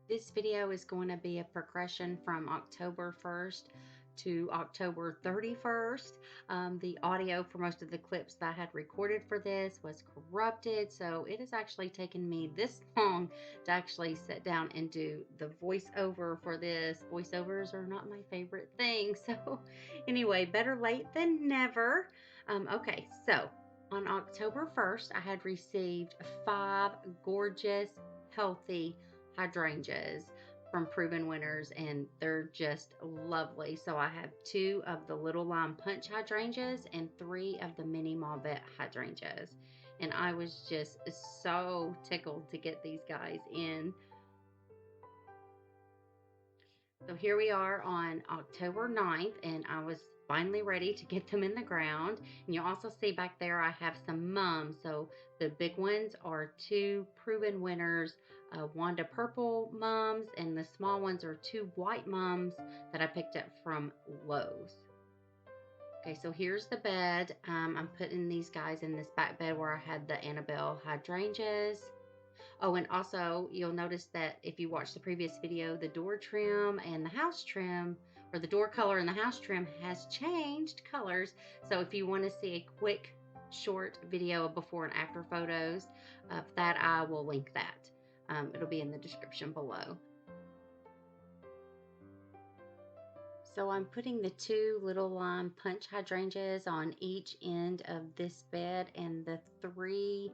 This video is going to be a progression from October 1st to October 31st. The audio for most of the clips that I had recorded for this was corrupted, so it has actually taken me this long to actually sit down and do the voiceover for this. Voiceovers are not my favorite thing, so anyway, better late than never. Okay, so on October 1st, I had received 5 gorgeous, healthy hydrangeas from Proven Winners, and they're just lovely. So I have 2 of the little lime punch hydrangeas and 3 of the mini Mauvette hydrangeas. And I was just so tickled to get these guys in. So here we are on October 9th, and I was finally ready to get them in the ground. And you'll also see back there I have some mums. So the big ones are 2 Proven Winners Wanda Purple mums, and the small ones are 2 white mums that I picked up from Lowe's. Okay, so here's the bed. I'm putting these guys in this back bed where I had the Annabelle hydrangeas. Oh, and also you'll notice that if you watch the previous video, the door trim and the house trim, or the door color and the house trim has changed colors. So if you want to see a quick short video of before and after photos of that, I will link that. It'll be in the description below. So I'm putting the 2 little lime punch hydrangeas on each end of this bed and the 3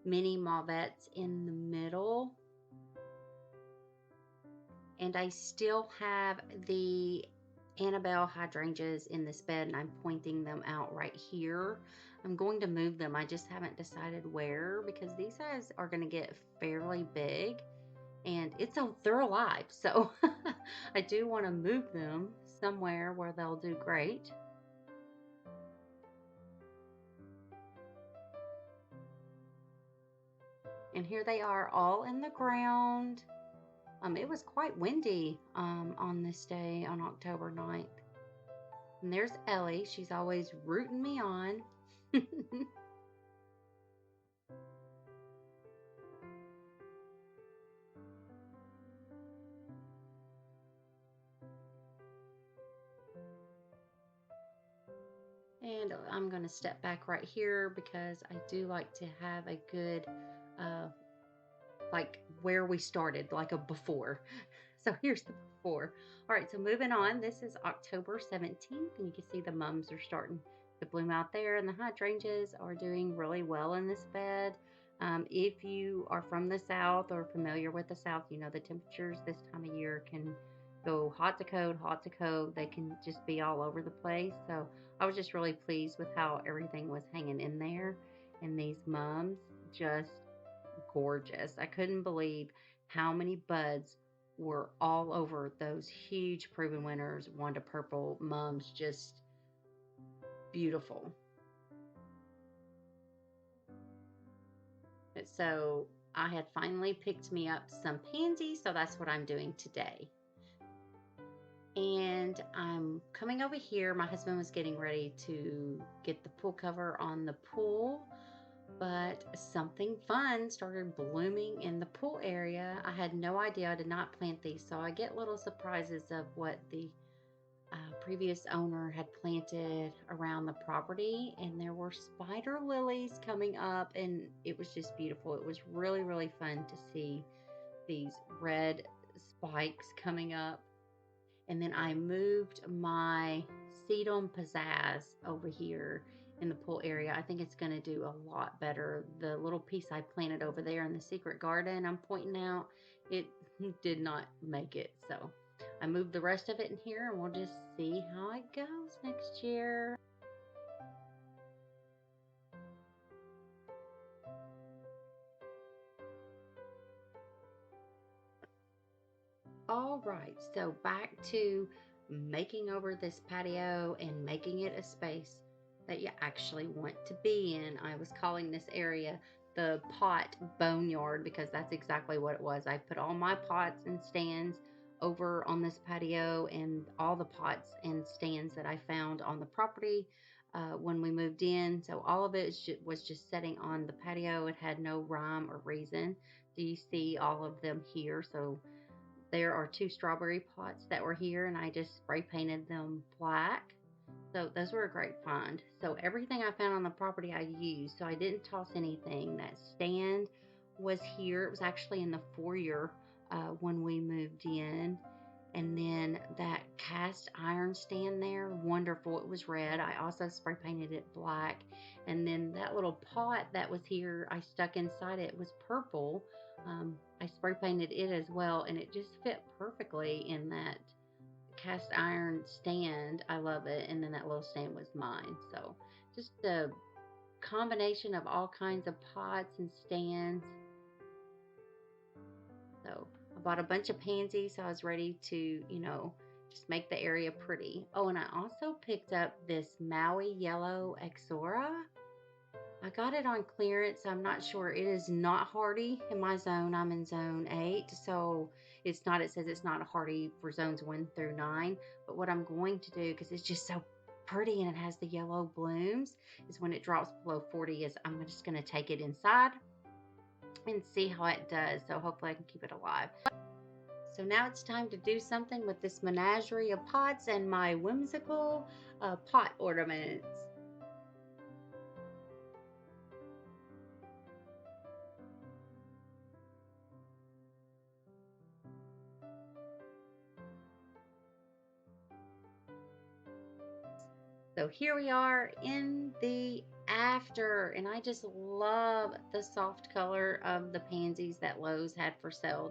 mini Mauvettes in the middle. And I still have the Annabelle hydrangeas in this bed, and I'm pointing them out right here. I'm going to move them. I just haven't decided where, because these guys are going to get fairly big, and they're alive. So I do want to move them somewhere where they'll do great. And here they are all in the ground. It was quite windy on this day on October 9th. And there's Ellie. She's always rooting me on. And I'm going to step back right here because I do like to have a good, like where we started, like a before. So here's the before. All right, so moving on. This is October 17th, and you can see the mums are starting to bloom out there, and the hydrangeas are doing really well in this bed. If you are from the South or familiar with the South, you know the temperatures this time of year can go hot to cold, hot to cold. They can just be all over the place. So I was just really pleased with how everything was hanging in there. And these mums, just gorgeous. I couldn't believe how many buds were all over those huge Proven Winners Wanda Purple mums. Just beautiful. So I had finally picked me up some pansies, so that's what I'm doing today. And I'm coming over here. My husband was getting ready to get the pool cover on the pool, but something fun started blooming in the pool area. I had no idea. I did not plant these, so I get little surprises of what the previous owner had planted around the property, and there were spider lilies coming up, and it was just beautiful. It was really, really fun to see these red spikes coming up. And then I moved my sedum pizzazz over here in the pool area. I think it's going to do a lot better. The little piece I planted over there in the secret garden I'm pointing out, it did not make it. So I moved the rest of it in here, and we'll just see how it goes next year. All right, so back to making over this patio and making it a space that you actually want to be in. I was calling this area the pot boneyard because that's exactly what it was. I put all my pots and stands over on this patio, and all the pots and stands that I found on the property when we moved in. So all of it was just sitting on the patio. It had no rhyme or reason. Do you see all of them here? So There are two strawberry pots that were here, and I just spray painted them black. So those were a great find. So everything I found on the property I used. So I didn't toss anything. That stand was here. It was actually in the foyer when we moved in. And then that cast iron stand there, wonderful. It was red. I also spray painted it black. And then that little pot that was here, I stuck inside it, was purple. I spray painted it as well, and it just fit perfectly in that cast iron stand. I love it. And then that little stand was mine. So just a combination of all kinds of pots and stands. So I bought a bunch of pansies, so I was ready to, just make the area pretty. Oh, and I also picked up this Maui yellow Exora. I got it on clearance. I'm not sure. It is not hardy in my zone. I'm in zone 8, so it says it's not hardy for zones 1 through 9. But what I'm going to do, because it's just so pretty and it has the yellow blooms, is when it drops below 40, is I'm just going to take it inside and see how it does. So hopefully I can keep it alive. So now it's time to do something with this menagerie of pots and my whimsical pot ornaments. So here we are in the after, and I just love the soft color of the pansies that Lowe's had for sale.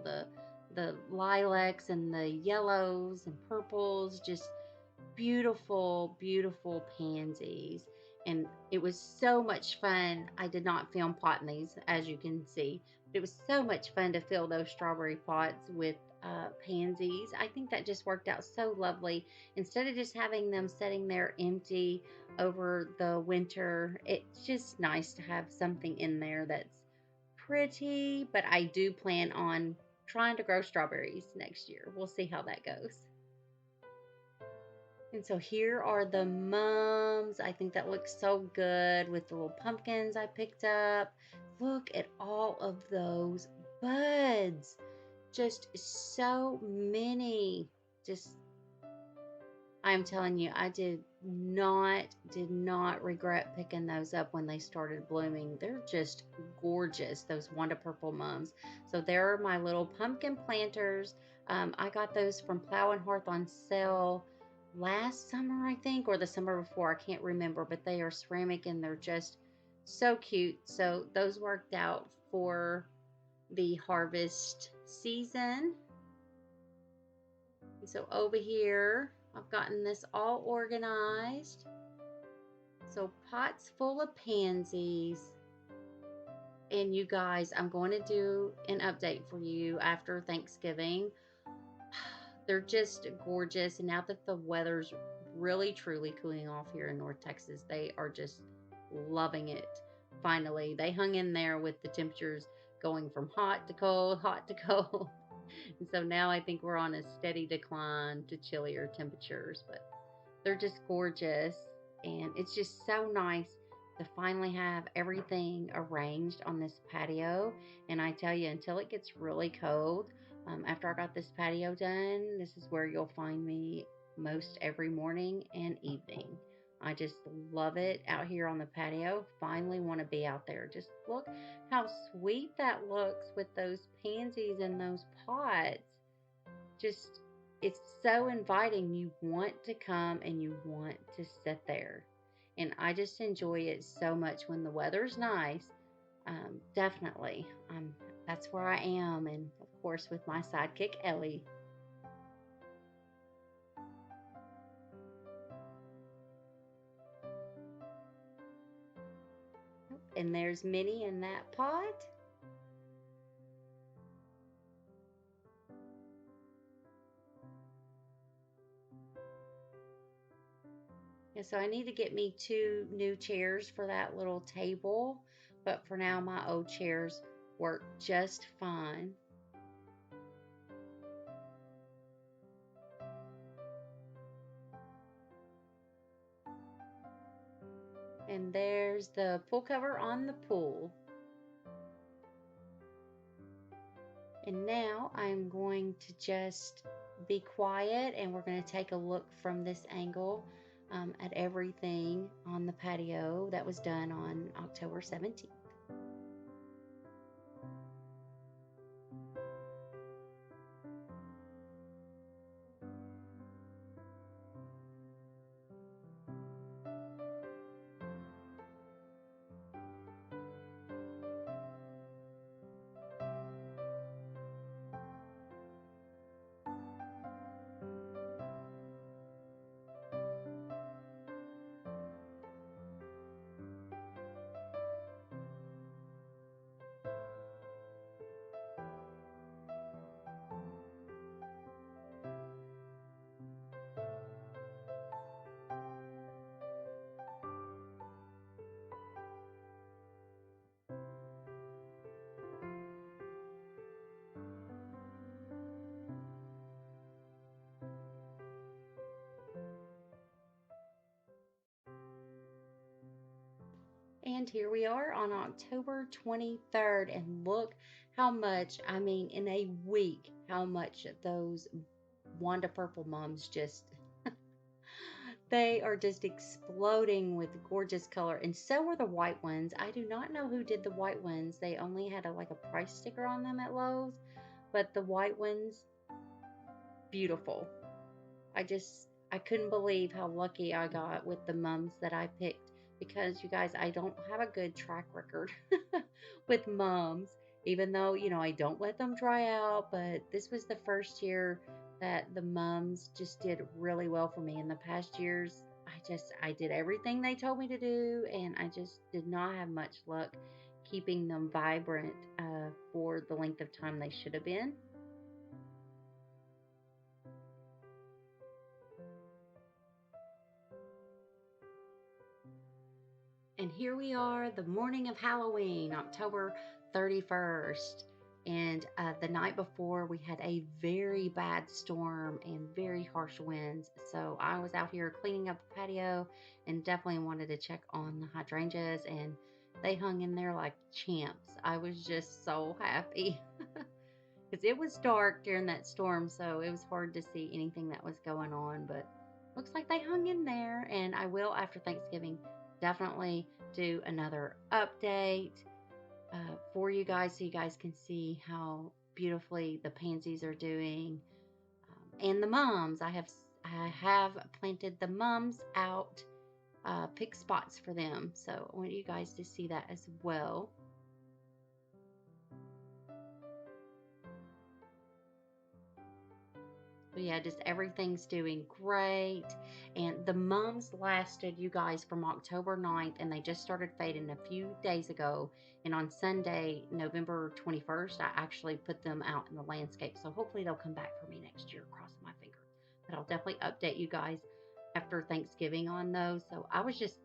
The lilacs and the yellows and purples, just beautiful, beautiful pansies. And it was so much fun. I did not film potting these, as you can see. But it was so much fun to fill those strawberry pots with pansies. I think that just worked out so lovely. Instead of just having them sitting there empty over the winter, it's just nice to have something in there that's pretty. But I do plan on trying to grow strawberries next year. We'll see how that goes. And so here are the mums. I think that looks so good with the little pumpkins I picked up. Look at all of those buds. Just so many. Just, I'm telling you, I did not regret picking those up when they started blooming. They're just gorgeous, those Wanda Purple mums. So there are my little pumpkin planters. I got those from Plow and Hearth on sale last summer, I think, or the summer before. I can't remember, but they are ceramic and they're just so cute. So those worked out for the harvest season. And so over here, I've gotten this all organized. So pots full of pansies. And you guys, I'm going to do an update for you after Thanksgiving. They're just gorgeous. And now that the weather's really truly cooling off here in North Texas, they are just loving it. Finally, they hung in there with the temperatures going from hot to cold, hot to cold. And so now I think we're on a steady decline to chillier temperatures, but they're just gorgeous. And it's just so nice to finally have everything arranged on this patio. And I tell you, until it gets really cold, after I got this patio done, this is where you'll find me most every morning and evening. I just love it out here on the patio. Finally want to be out there. Just look how sweet that looks with those pansies in those pots. Just, it's so inviting. You want to come and you want to sit there. And I just enjoy it so much when the weather's nice. Definitely. That's where I am. And of course, with my sidekick, Ellie. And there's Minnie in that pot. And so I need to get me 2 new chairs for that little table. But for now, my old chairs work just fine. And there's the pool cover on the pool. And now I'm going to just be quiet and we're going to take a look from this angle at everything on the patio that was done on October 17th. And here we are on October 23rd, and look how much, I mean, in a week, how much those Wanda Purple mums just, they are just exploding with gorgeous color. And so are the white ones. I do not know who did the white ones. They only had like a price sticker on them at Lowe's, but the white ones, beautiful. I couldn't believe how lucky I got with the mums that I picked because you guys, I don't have a good track record with mums, even though, I don't let them dry out. But this was the first year that the mums just did really well for me. In the past years, I did everything they told me to do, and I just did not have much luck keeping them vibrant for the length of time they should have been. And here we are, the morning of Halloween, October 31st. And the night before, we had a very bad storm and very harsh winds. So I was out here cleaning up the patio and definitely wanted to check on the hydrangeas. And they hung in there like champs. I was just so happy because it was dark during that storm. So it was hard to see anything that was going on. But looks like they hung in there. And I will, after Thanksgiving, definitely do another update for you guys so you guys can see how beautifully the pansies are doing. And the mums, I have planted the mums out, pick spots for them. So I want you guys to see that as well. But yeah, just everything's doing great. And the mums lasted, you guys, from October 9th, and they just started fading a few days ago. And on Sunday, November 21st, I actually put them out in the landscape. So hopefully they'll come back for me next year, cross my fingers. But I'll definitely update you guys after Thanksgiving on those. So I was just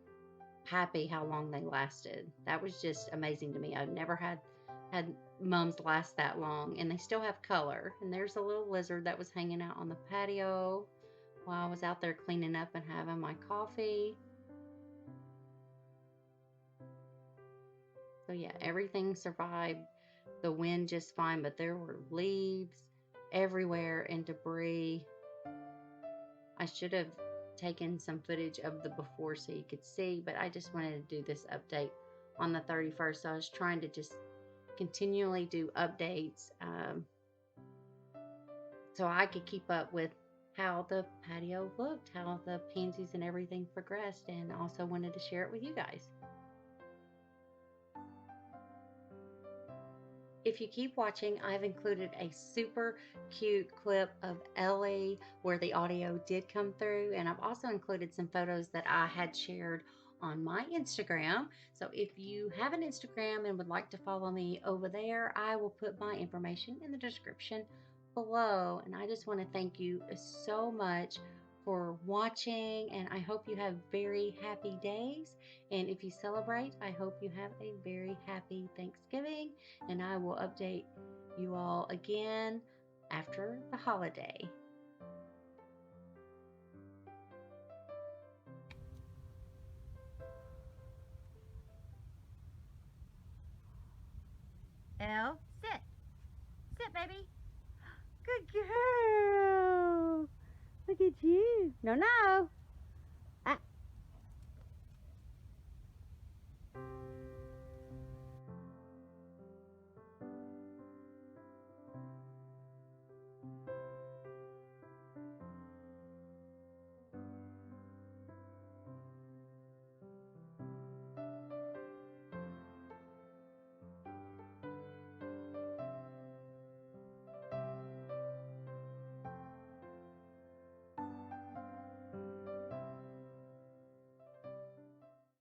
happy how long they lasted. That was just amazing to me. I've never had mums last that long, and they still have color. And there's a little lizard that was hanging out on the patio while I was out there cleaning up and having my coffee. So yeah, everything survived the wind just fine, but there were leaves everywhere and debris. I should have taken some footage of the before so you could see, but I just wanted to do this update on the 31st. So I was trying to just continually do updates so I could keep up with how the patio looked, how the pansies and everything progressed, and also wanted to share it with you guys. If you keep watching, I've included a super cute clip of Ellie where the audio did come through, and I've also included some photos that I had shared on my Instagram. So if you have an Instagram and would like to follow me over there, I will put my information in the description below. And I just want to thank you so much for watching, and I hope you have very happy days. And if you celebrate, I hope you have a very happy Thanksgiving, and I will update you all again after the holiday. Elle, sit. Sit, baby. Good girl. Look at you. No, no.